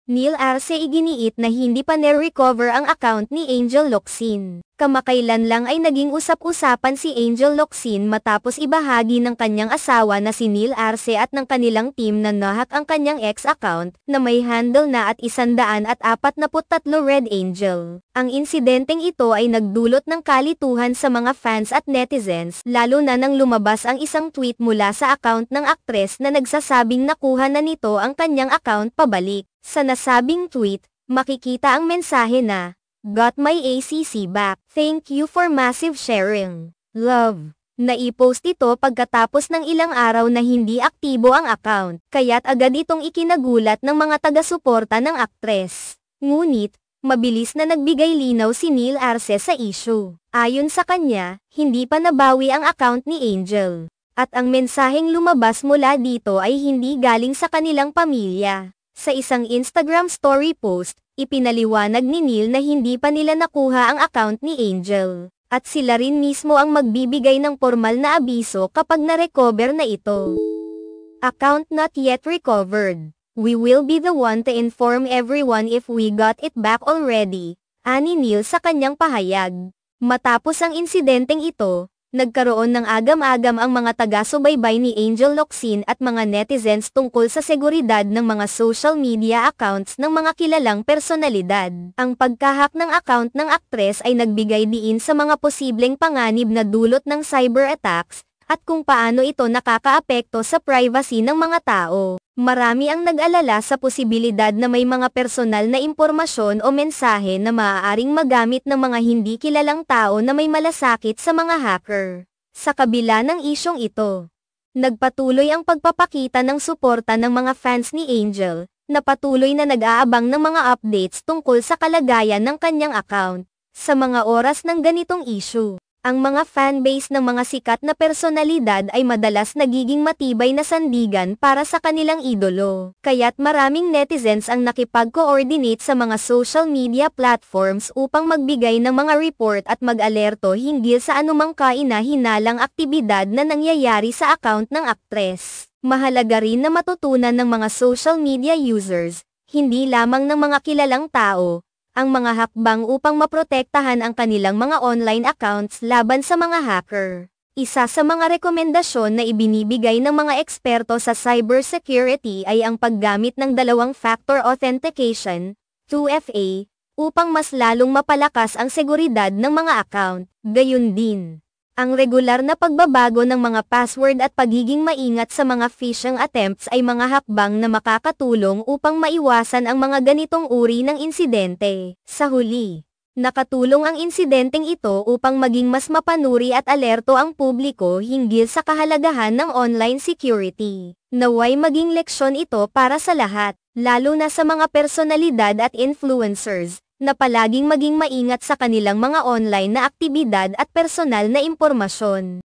Neil Arce iginiit na hindi pa na-recover ang account ni Angel Locsin. Kamakailan lang ay naging usap-usapan si Angel Locsin matapos ibahagi ng kanyang asawa na si Neil Arce at ng kanilang team na nahack ang kanyang ex-account na may handle na at 143 Red Angel. Ang insidenteng ito ay nagdulot ng kalituhan sa mga fans at netizens, lalo na nang lumabas ang isang tweet mula sa account ng aktres na nagsasabing nakuha na nito ang kanyang account pabalik. Sa nasabing tweet, makikita ang mensahe na, "Got my ACC back. Thank you for massive sharing. Love." Naipost ito pagkatapos ng ilang araw na hindi aktibo ang account, kaya't agad itong ikinagulat ng mga taga-suporta ng aktres. Ngunit, mabilis na nagbigay linaw si Neil Arce sa issue. Ayon sa kanya, hindi pa nabawi ang account ni Angel. At ang mensaheng lumabas mula dito ay hindi galing sa kanilang pamilya. Sa isang Instagram story post, ipinaliwanag ni Neil na hindi pa nila nakuha ang account ni Angel, at sila rin mismo ang magbibigay ng formal na abiso kapag na-recover na ito. Account not yet recovered. We will be the one to inform everyone if we got it back already, ani Neil sa kanyang pahayag. Matapos ang insidenteng ito, nagkaroon ng agam-agam ang mga taga-subaybay ni Angel Locsin at mga netizens tungkol sa seguridad ng mga social media accounts ng mga kilalang personalidad. Ang pagkahak ng account ng aktres ay nagbigay diin sa mga posibleng panganib na dulot ng cyber attacks, at kung paano ito nakakaapekto sa privacy ng mga tao. Marami ang nag-alala sa posibilidad na may mga personal na impormasyon o mensahe na maaaring magamit ng mga hindi kilalang tao na may malasakit sa mga hacker. Sa kabila ng isyong ito, nagpatuloy ang pagpapakita ng suporta ng mga fans ni Angel, na patuloy na nag-aabang ng mga updates tungkol sa kalagayan ng kanyang account. Sa mga oras ng ganitong issue, ang mga fanbase ng mga sikat na personalidad ay madalas nagiging matibay na sandigan para sa kanilang idolo. Kaya't maraming netizens ang nakipag-coordinate sa mga social media platforms upang magbigay ng mga report at mag-alerto hinggil sa anumang kaina-hinalang aktibidad na nangyayari sa account ng aktres. Mahalaga rin na matutunan ng mga social media users, hindi lamang ng mga kilalang tao, ang mga hakbang upang maprotektahan ang kanilang mga online accounts laban sa mga hacker. Isa sa mga rekomendasyon na ibinibigay ng mga eksperto sa cybersecurity ay ang paggamit ng dalawang-factor authentication, 2FA, upang mas lalong mapalakas ang seguridad ng mga account. Gayun din, ang regular na pagbabago ng mga password at pagiging maingat sa mga phishing attempts ay mga hakbang na makakatulong upang maiwasan ang mga ganitong uri ng insidente. Sa huli, nakatulong ang insidenteng ito upang maging mas mapanuri at alerto ang publiko hinggil sa kahalagahan ng online security. Naway maging leksyon ito para sa lahat, lalo na sa mga personalidad at influencers, na palaging maging maingat sa kanilang mga online na aktibidad at personal na impormasyon.